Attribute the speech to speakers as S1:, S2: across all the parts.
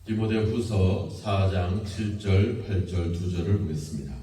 S1: 디모데후서 4장 7절, 8절, 2절을 보겠습니다.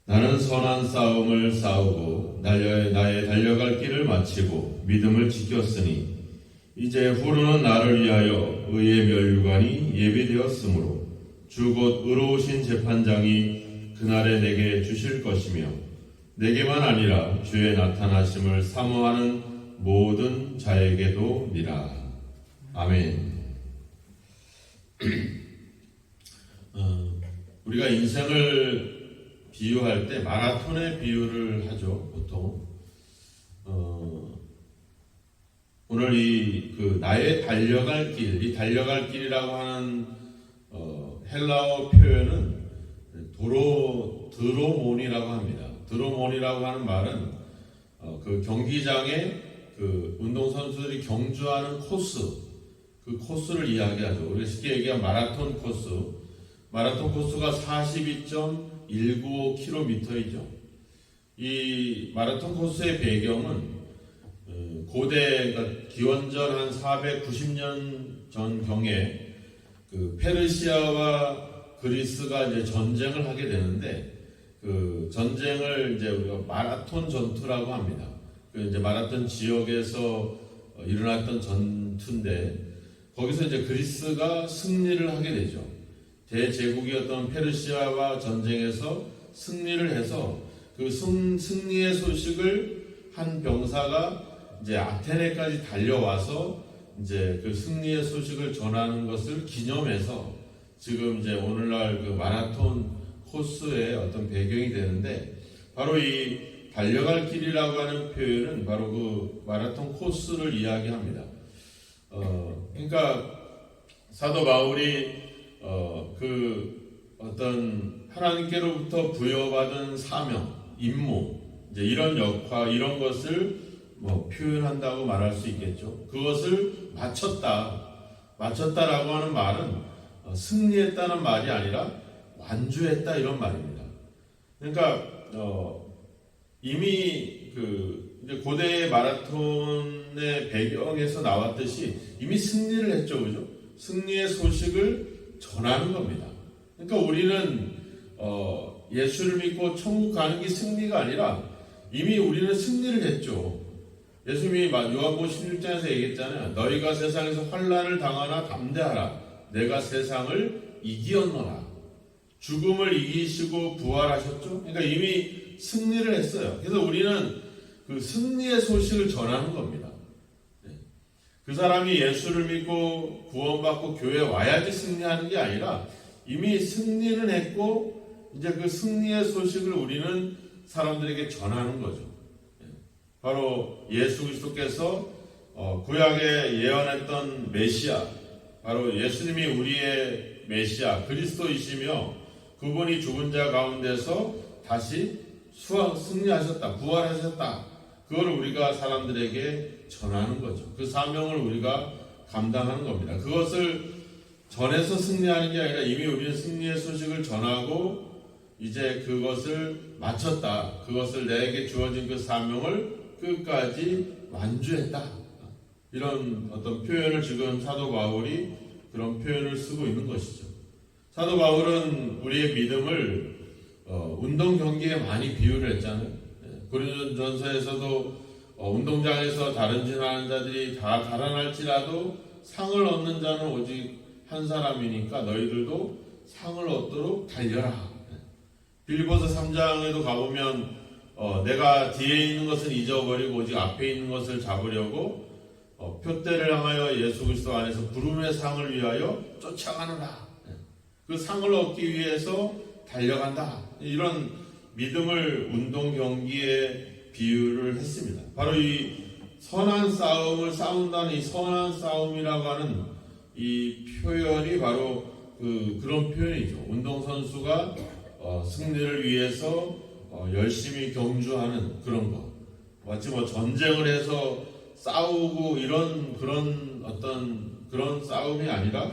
S1: 나는 선한 싸움을 싸우고 나의 달려갈 길을 마치고 믿음을 지켰으니 이제 후로는 나를 위하여 의의 면류관이 예비되었으므로 주 곧 의로우신 재판장이 그날에 내게 주실 것이며 내게만 아니라 주의 나타나심을 사모하는 모든 자에게도 니라. 아멘. 우리가 인생을 비유할 때 마라톤에 비유를 하죠, 보통. 오늘 나의 달려갈 길, 이 달려갈 길이라고 하는 헬라어 표현은 드로몬이라고 합니다. 드로몬이라고 하는 말은 그 경기장에 그 운동선수들이 경주하는 코스, 그 코스를 이야기하죠. 우리가 쉽게 얘기하면 마라톤 코스. 마라톤 코스가 42.195km이죠. 이 마라톤 코스의 배경은 고대, 그러니까 기원전 한 490년 전경에 그 페르시아와 그리스가 이제 전쟁을 하게 되는데 그 전쟁을 이제 우리가 마라톤 전투라고 합니다. 그 이제 마라톤 지역에서 일어났던 전투인데 거기서 이제 그리스가 승리를 하게 되죠. 대제국이었던 페르시아와 전쟁에서 승리를 해서 그 승리의 소식을 한 병사가 이제 아테네까지 달려와서 이제 그 승리의 소식을 전하는 것을 기념해서 지금 이제 오늘날 그 마라톤 코스의 어떤 배경이 되는데 바로 이 달려갈 길이라고 하는 표현은 바로 그 마라톤 코스를 이야기합니다. 그러니까 사도 바울이 그 어떤 하나님께로부터 부여받은 사명, 임무, 이제 이런 역할, 이런 것을 표현한다고 말할 수 있겠죠. 그것을 마쳤다라고 하는 말은 승리했다는 말이 아니라 완주했다 이런 말입니다. 그러니까 이미 이제 고대의 마라톤의 배경에서 나왔듯이 이미 승리를 했죠, 그죠? 승리의 소식을 전하는 겁니다. 그러니까 우리는 예수를 믿고 천국 가는 게 승리가 아니라 이미 우리는 승리를 했죠. 예수님이 요한복음 16장에서 얘기했잖아요. 너희가 세상에서 환난을 당하나 담대하라. 내가 세상을 이기었노라. 죽음을 이기시고 부활하셨죠. 그러니까 이미 승리를 했어요. 그래서 우리는 그 승리의 소식을 전하는 겁니다. 그 사람이 예수를 믿고 구원받고 교회에 와야지 승리하는 게 아니라 이미 승리는 했고 이제 그 승리의 소식을 우리는 사람들에게 전하는 거죠. 바로 예수 그리스도께서 구약에 예언했던 메시아, 바로 예수님이 우리의 메시아 그리스도이시며 그분이 죽은 자 가운데서 다시 승리하셨다, 부활하셨다. 그걸 우리가 사람들에게 전하는 거죠. 그 사명을 우리가 감당하는 겁니다. 그것을 전해서 승리하는 게 아니라 이미 우리는 승리의 소식을 전하고 이제 그것을 마쳤다. 그것을 내게 주어진 그 사명을 끝까지 완주했다. 이런 어떤 표현을 지금 사도 바울이 그런 표현을 쓰고 있는 것이죠. 사도 바울은 우리의 믿음을 운동 경기에 많이 비유를 했잖아요. 고린도전서에서도 운동장에서 다른 진하는 자들이 다 달아날지라도 상을 얻는 자는 오직 한 사람이니까 너희들도 상을 얻도록 달려라. 빌립보서 3장에도 가보면 내가 뒤에 있는 것은 잊어버리고 오직 앞에 있는 것을 잡으려고 표대를 향하여 예수 그리스도 안에서 부름의 상을 위하여 쫓아가노라. 그 상을 얻기 위해서 달려간다. 이런 믿음을 운동 경기에 비유를 했습니다. 바로 이 선한 싸움을 싸운다는 이 선한 싸움이라고 하는 이 표현이 바로 그런 표현이죠. 운동선수가 승리를 위해서 열심히 경주하는 그런 것. 마치 전쟁을 해서 싸우고 그런 싸움이 아니라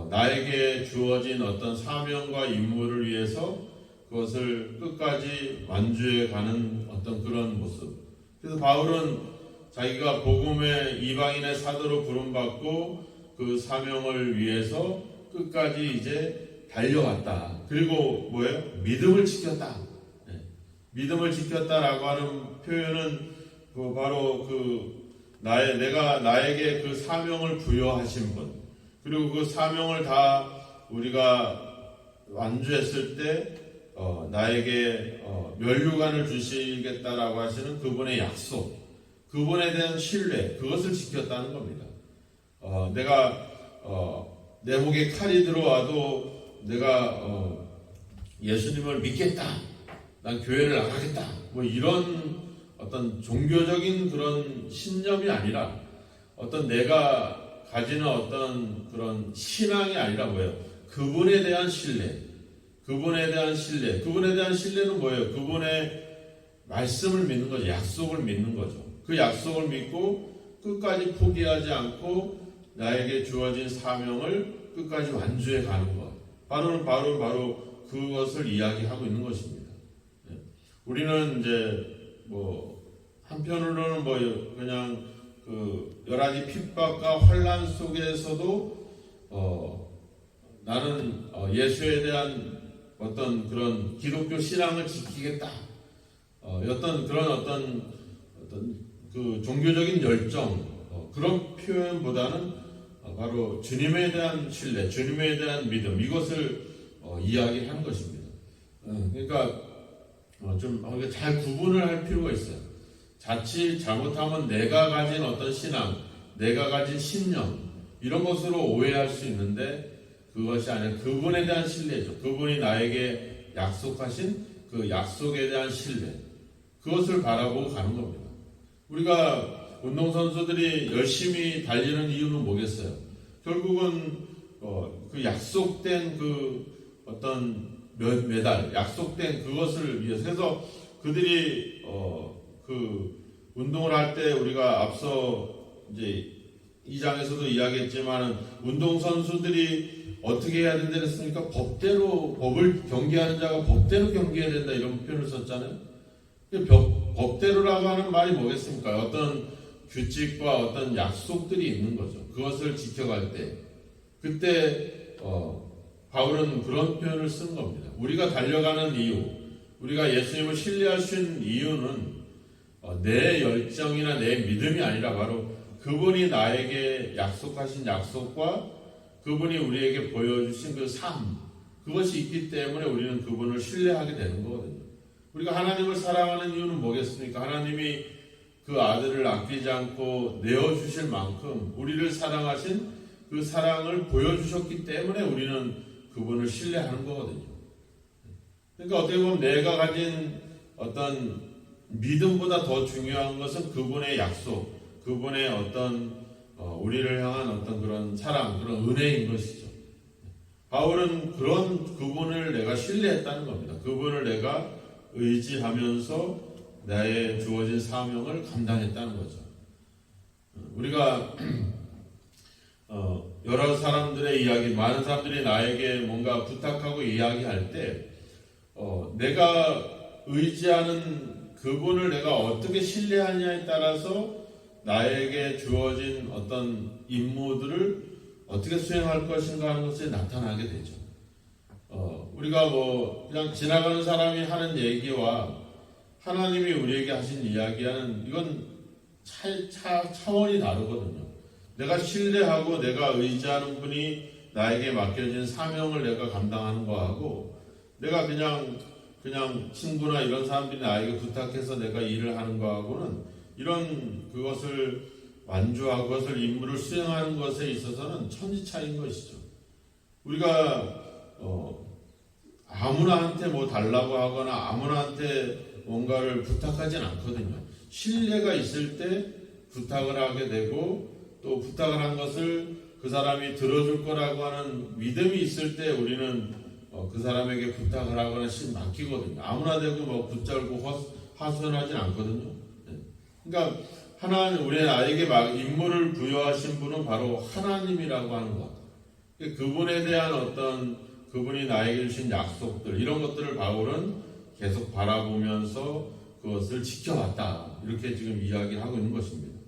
S1: 나에게 주어진 어떤 사명과 임무를 위해서 그것을 끝까지 완주해 가는 어떤 그런 모습. 그래서 바울은 자기가 복음의 이방인의 사도로 부름받고 그 그 사명을 위해서 끝까지 이제 달려왔다. 그리고 뭐예요? 믿음을 지켰다. 네. 믿음을 지켰다라고 하는 표현은 바로 내가 나에게 그 사명을 부여하신 분, 그리고 그 사명을 다 우리가 완주했을 때 나에게 면류관을 주시겠다라고 하시는 그분의 약속, 그분에 대한 신뢰, 그것을 지켰다는 겁니다. 내가 내 목에 칼이 들어와도 내가 예수님을 믿겠다, 난 교회를 나가겠다, 뭐 이런 어떤 종교적인 그런 신념이 아니라 어떤 내가 가지는 어떤 그런 신앙이 아니라 뭐예요? 그분에 대한 신뢰, 그분에 대한 신뢰는 뭐예요? 그분의 말씀을 믿는 거죠. 약속을 믿는 거죠. 그 약속을 믿고 끝까지 포기하지 않고 나에게 주어진 사명을 끝까지 완주해 가는 것. 바로 그것을 이야기하고 있는 것입니다. 우리는 이제 한편으로는 그냥 여러 가지 핍박과 환난 속에서도 나는 예수에 대한 어떤 그런 기독교 신앙을 지키겠다. 어떤 그 종교적인 열정, 그런 표현보다는 바로 주님에 대한 신뢰, 주님에 대한 믿음, 이것을 이야기하는 것입니다. 그러니까 좀 잘 구분을 할 필요가 있어요. 자칫 잘못하면 내가 가진 어떤 신앙, 내가 가진 신념, 이런 것으로 오해할 수 있는데 그것이 아니라 그분에 대한 신뢰죠. 그분이 나에게 약속하신 그 약속에 대한 신뢰, 그것을 바라보고 가는 겁니다. 우리가 운동선수들이 열심히 달리는 이유는 뭐겠어요? 결국은 그 약속된 그 어떤 메달, 약속된 그것을 위해서. 그래서 그들이 그 운동을 할 때 우리가 앞서 이제 2장에서도 이야기했지만은 운동선수들이 어떻게 해야 된다 했습니까? 법을 경계하는 자가 법대로 경계해야 된다, 이런 표현을 썼잖아요. 법대로라고 하는 말이 뭐겠습니까? 어떤 규칙과 어떤 약속들이 있는 거죠. 그것을 지켜갈 때, 그때 바울은 그런 표현을 쓴 겁니다. 우리가 달려가는 이유, 우리가 예수님을 신뢰할 수 있는 이유는 내 열정이나 내 믿음이 아니라 바로 그분이 나에게 약속하신 약속과 그분이 우리에게 보여주신 그 삶, 그것이 있기 때문에 우리는 그분을 신뢰하게 되는 거거든요. 우리가 하나님을 사랑하는 이유는 뭐겠습니까? 하나님이 그 아들을 아끼지 않고 내어주실 만큼 우리를 사랑하신 그 사랑을 보여주셨기 때문에 우리는 그분을 신뢰하는 거거든요. 그러니까 어떻게 보면 내가 가진 어떤 믿음보다 더 중요한 것은 그분의 약속, 그분의 어떤 우리를 향한 어떤 그런 사랑, 그런 은혜인 것이죠. 바울은 그런 그분을 내가 신뢰했다는 겁니다. 그분을 내가 의지하면서 나의 주어진 사명을 감당했다는 거죠. 우리가 여러 사람들의 이야기, 많은 사람들이 나에게 뭔가 부탁하고 이야기할 때 내가 의지하는 그분을 내가 어떻게 신뢰하냐에 따라서 나에게 주어진 어떤 임무들을 어떻게 수행할 것인가 하는 것이 나타나게 되죠. 우리가 그냥 지나가는 사람이 하는 얘기와 하나님이 우리에게 하신 이야기와는 이건 차원이 다르거든요. 내가 신뢰하고 내가 의지하는 분이 나에게 맡겨진 사명을 내가 감당하는 거하고, 내가 그냥 친구나 이런 사람들이 나에게 부탁해서 내가 일을 하는 거하고는 이런 그것을 완주하고 그것을 임무를 수행하는 것에 있어서는 천지 차이인 것이죠. 우리가 아무나한테 달라고 하거나 아무나한테 뭔가를 부탁하진 않거든요. 신뢰가 있을 때 부탁을 하게 되고, 또 부탁을 한 것을 그 사람이 들어줄 거라고 하는 믿음이 있을 때 우리는 그 사람에게 부탁을 하거나 맡기거든요. 아무나 되고 붙잡고 하소연하진 않거든요. 그러니까 우리 나에게 임무를 부여하신 분은 바로 하나님이라고 하는 것. 그분에 대한 그분이 나에게 주신 약속들, 이런 것들을 바울은 계속 바라보면서 그것을 지켜왔다, 이렇게 지금 이야기하고 있는 것입니다.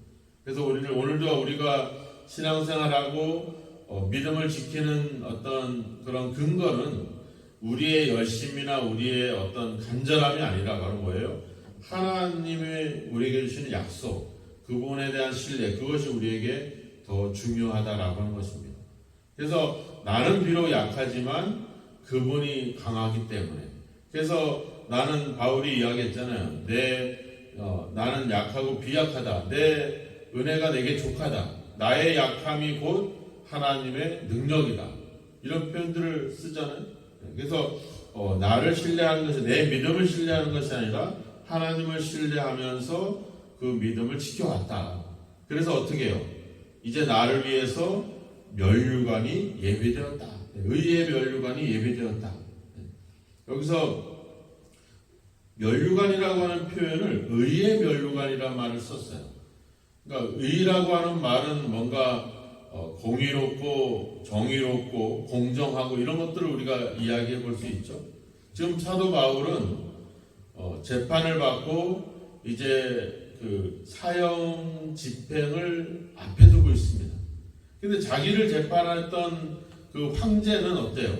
S1: 그래서 오늘도 우리가 신앙생활하고 믿음을 지키는 어떤 그런 근거는 우리의 열심이나 우리의 어떤 간절함이 아니라 바로 뭐예요? 하나님의 우리에게 주시는 약속, 그 부분에 대한 신뢰, 그것이 우리에게 더 중요하다라고 하는 것입니다. 그래서 나는 비록 약하지만 그분이 강하기 때문에, 그래서 나는 바울이 이야기했잖아요. 나는 약하고 비약하다. 내 은혜가 내게 족하다. 나의 약함이 곧 하나님의 능력이다. 이런 표현들을 쓰잖아요. 그래서 나를 신뢰하는 것이, 내 믿음을 신뢰하는 것이 아니라 하나님을 신뢰하면서 그 믿음을 지켜왔다. 그래서 어떻게 해요? 이제 나를 위해서 면류관이 예비되었다. 의의 면류관이 예비되었다. 여기서 면류관이라고 하는 표현을 의의 면류관이라는 말을 썼어요. 그러니까 의라고 하는 말은 뭔가 공의롭고 정의롭고 공정하고 이런 것들을 우리가 이야기해 볼 수 있죠. 지금 사도 바울은 재판을 받고 이제 그 사형 집행을 앞에 두고 있습니다. 근데 자기를 재판했던 그 황제는 어때요?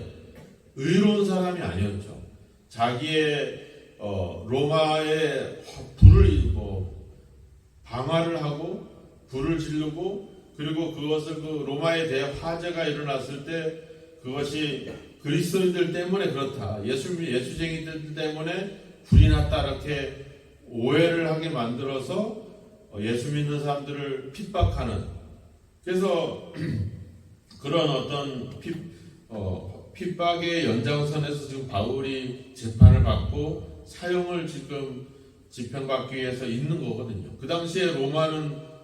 S1: 의로운 사람이 아니었죠. 자기의 로마의 불을 방화를 하고 불을 지르고, 그리고 그것을 그 로마에 대해 화재가 일어났을 때 그것이 그리스도인들 때문에 그렇다, 예수쟁이들 때문에 불이 났다, 이렇게 오해를 하게 만들어서 예수 믿는 사람들을 핍박하는, 그래서 그런 어떤 핍박의 연장선에서 지금 바울이 재판을 받고 사형을 지금 집행받기 위해서 있는 거거든요. 그 당시에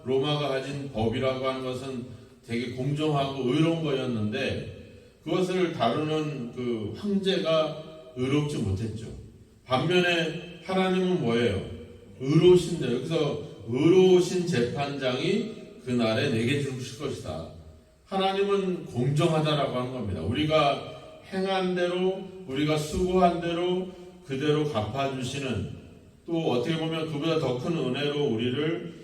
S1: 로마가 가진 법이라고 하는 것은 되게 공정하고 의로운 거였는데 그것을 다루는 그 황제가 의롭지 못했죠. 반면에 하나님은 뭐예요? 의로우신데, 여기서 의로우신 재판장이 그날에 내게 주실 것이다. 하나님은 공정하다라고 하는 겁니다. 우리가 행한 대로, 우리가 수고한 대로 그대로 갚아주시는, 또 어떻게 보면 그보다 더 큰 은혜로 우리를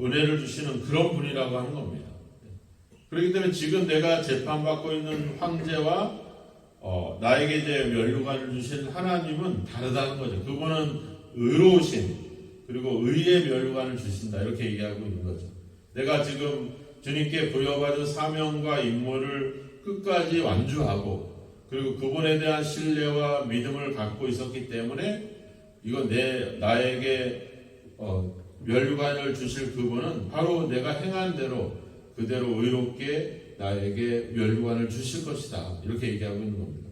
S1: 은혜를 주시는 그런 분이라고 하는 겁니다. 그렇기 때문에 지금 내가 재판받고 있는 황제와 나에게 이제 면류관을 주신 하나님은 다르다는 거죠. 그분은 의로우신, 그리고 의의 면류관을 주신다, 이렇게 얘기하고 있는 거죠. 내가 지금 주님께 부여받은 사명과 임무를 끝까지 완주하고, 그리고 그분에 대한 신뢰와 믿음을 갖고 있었기 때문에 이건 나에게 면류관을 주실 그분은 바로 내가 행한 대로 그대로 의롭게 나에게 면류관을 주실 것이다, 이렇게 얘기하고 있는 겁니다.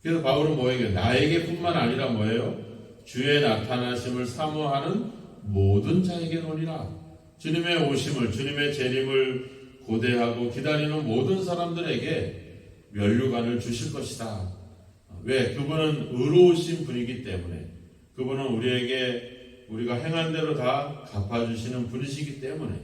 S1: 그래서 바울은 뭐예요? 나에게뿐만 아니라 뭐예요? 주의 나타나심을 사모하는 모든 자에게로니라. 주님의 오심을, 주님의 재림을 고대하고 기다리는 모든 사람들에게 면류관을 주실 것이다. 왜? 그분은 의로우신 분이기 때문에, 그분은 우리가 행한 대로 다 갚아주시는 분이시기 때문에.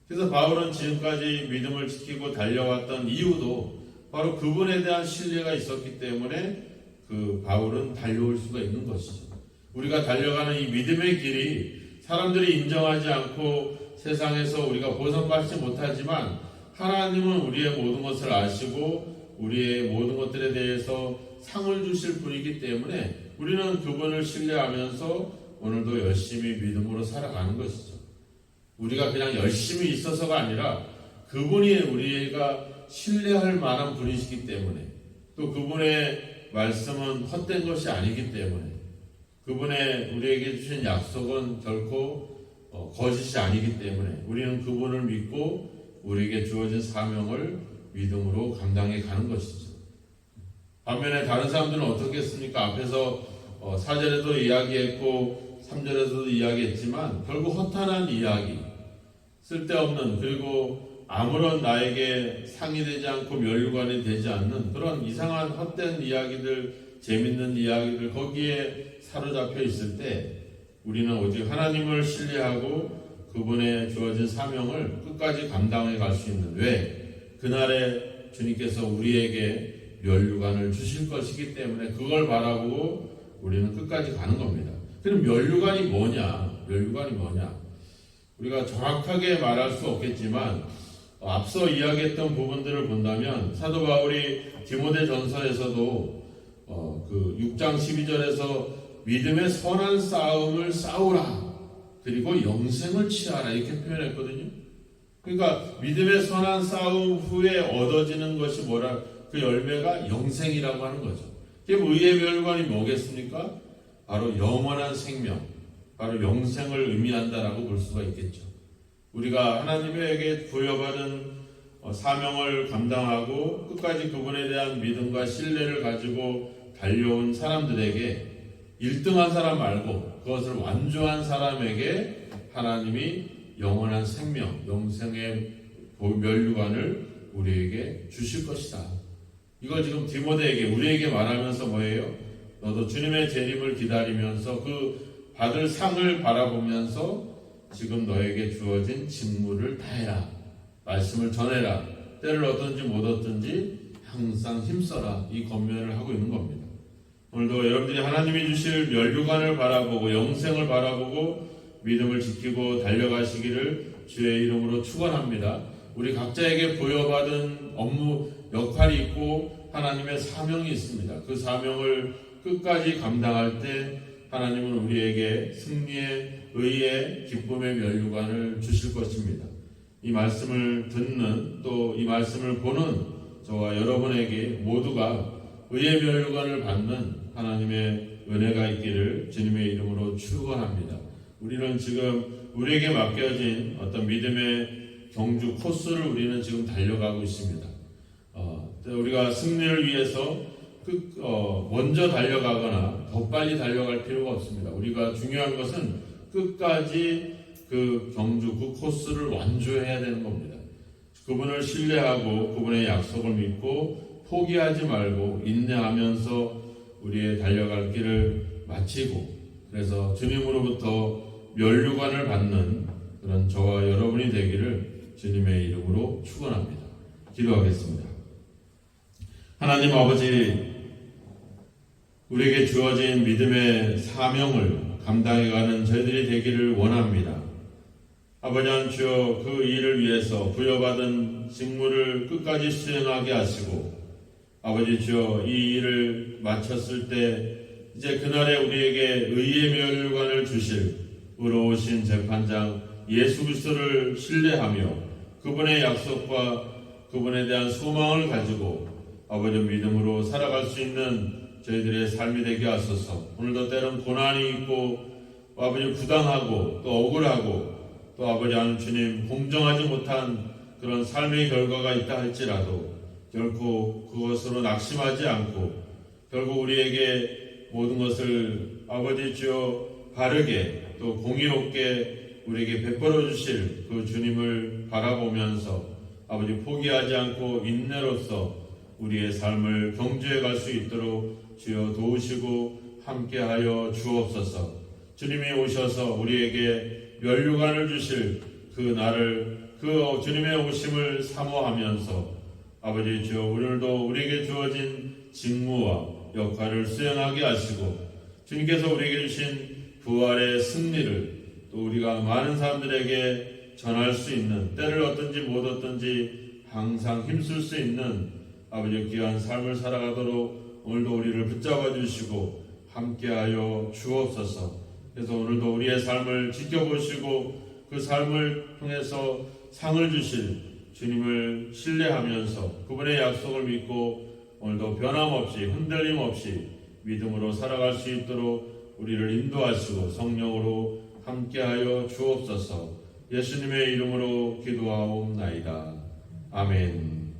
S1: 그래서 바울은 지금까지 믿음을 지키고 달려왔던 이유도 바로 그분에 대한 신뢰가 있었기 때문에 그 바울은 달려올 수가 있는 것이죠. 우리가 달려가는 이 믿음의 길이 사람들이 인정하지 않고 세상에서 우리가 보상받지 못하지만 하나님은 우리의 모든 것을 아시고 우리의 모든 것들에 대해서 상을 주실 분이기 때문에 우리는 그분을 신뢰하면서 오늘도 열심히 믿음으로 살아가는 것이죠. 우리가 그냥 열심히 있어서가 아니라 그분이 우리가 신뢰할 만한 분이시기 때문에, 또 그분의 말씀은 헛된 것이 아니기 때문에, 그분의 우리에게 주신 약속은 결코 거짓이 아니기 때문에 우리는 그분을 믿고 우리에게 주어진 사명을 믿음으로 감당해 가는 것이죠. 반면에 다른 사람들은 어떻겠습니까? 앞에서 4절에도 이야기했고 3절에서도 이야기했지만 결국 허탄한 이야기, 쓸데없는, 그리고 아무런 나에게 상이 되지 않고 면류관이 되지 않는 그런 이상한 헛된 이야기들, 재밌는 이야기들, 거기에 사로잡혀 있을 때 우리는 오직 하나님을 신뢰하고 그분의 주어진 사명을 끝까지 감당해 갈 수 있는, 왜? 그날에 주님께서 우리에게 면류관을 주실 것이기 때문에 그걸 바라보고 우리는 끝까지 가는 겁니다. 그럼 면류관이 뭐냐? 면류관이 뭐냐? 우리가 정확하게 말할 수 없겠지만 앞서 이야기했던 부분들을 본다면 사도 바울이 디모데전서에서도 그 6장 12절에서 믿음의 선한 싸움을 싸우라, 그리고 영생을 취하라, 이렇게 표현했거든요. 그러니까 믿음의 선한 싸움 후에 얻어지는 것이 뭐라, 그 열매가 영생이라고 하는 거죠. 의의 멸관이 뭐겠습니까? 바로 영원한 생명, 바로 영생을 의미한다라고 볼 수가 있겠죠. 우리가 하나님에게 부여받은 사명을 감당하고 끝까지 그분에 대한 믿음과 신뢰를 가지고 달려온 사람들에게 1등한 사람 말고 그것을 완주한 사람에게 하나님이 영원한 생명, 영생의 면류관을 우리에게 주실 것이다. 이걸 지금 디모데에게, 우리에게 말하면서 뭐예요? 너도 주님의 재림을 기다리면서 그 받을 상을 바라보면서 지금 너에게 주어진 직무를 다해라, 말씀을 전해라, 때를 얻든지 못 얻든지 항상 힘써라, 이 권면을 하고 있는 겁니다. 오늘도 여러분들이 하나님이 주실 면류관을 바라보고 영생을 바라보고 믿음을 지키고 달려가시기를 주의 이름으로 축원합니다. 우리 각자에게 부여받은 업무, 역할이 있고 하나님의 사명이 있습니다. 그 사명을 끝까지 감당할 때 하나님은 우리에게 승리의, 의의, 기쁨의 면류관을 주실 것입니다. 이 말씀을 듣는, 또 이 말씀을 보는 저와 여러분에게 모두가 의의 면류관을 받는 하나님의 은혜가 있기를 주님의 이름으로 축원합니다. 우리는 지금 우리에게 맡겨진 어떤 믿음의 경주 코스를 우리는 지금 달려가고 있습니다. 우리가 승리를 위해서 먼저 달려가거나 더 빨리 달려갈 필요가 없습니다. 우리가 중요한 것은 끝까지 그 경주, 그 코스를 완주해야 되는 겁니다. 그분을 신뢰하고 그분의 약속을 믿고 포기하지 말고 인내하면서 우리의 달려갈 길을 마치고, 그래서 주님으로부터 면류관을 받는 그런 저와 여러분이 되기를 주님의 이름으로 축원합니다. 기도하겠습니다. 하나님 아버지, 우리에게 주어진 믿음의 사명을 감당해가는 저희들이 되기를 원합니다. 아버지 하나님 주여, 그 일을 위해서 부여받은 직무를 끝까지 수행하게 하시고, 아버지 주여, 이 일을 마쳤을 때 이제 그날에 우리에게 의의 면류관을 주실 의로우신 재판장 예수 그리스도를 신뢰하며 그분의 약속과 그분에 대한 소망을 가지고 아버지 믿음으로 살아갈 수 있는 저희들의 삶이 되게 하소서. 오늘도 때론 고난이 있고 아버지 부당하고 또 억울하고 또 아버지 하나님 주님 공정하지 못한 그런 삶의 결과가 있다 할지라도 결코 그것으로 낙심하지 않고 결국 우리에게 모든 것을 아버지 주여 바르게 또 공의롭게 우리에게 베풀어 주실 그 주님을 바라보면서 아버지 포기하지 않고 인내로서 우리의 삶을 경주해 갈 수 있도록 주여 도우시고 함께하여 주옵소서. 주님이 오셔서 우리에게 면류관을 주실 그 날을, 그 주님의 오심을 사모하면서 아버지 주여 오늘도 우리에게 주어진 직무와 역할을 수행하게 하시고 주님께서 우리에게 주신 부활의 승리를 또 우리가 많은 사람들에게 전할 수 있는, 때를 얻든지 못 얻든지 항상 힘쓸 수 있는 아버지 귀한 삶을 살아가도록 오늘도 우리를 붙잡아 주시고 함께하여 주옵소서. 그래서 오늘도 우리의 삶을 지켜보시고 그 삶을 통해서 상을 주실 주님을 신뢰하면서 그분의 약속을 믿고 오늘도 변함없이 흔들림 없이 믿음으로 살아갈 수 있도록 우리를 인도하시고 성령으로 함께하여 주옵소서. 예수님의 이름으로 기도하옵나이다. 아멘.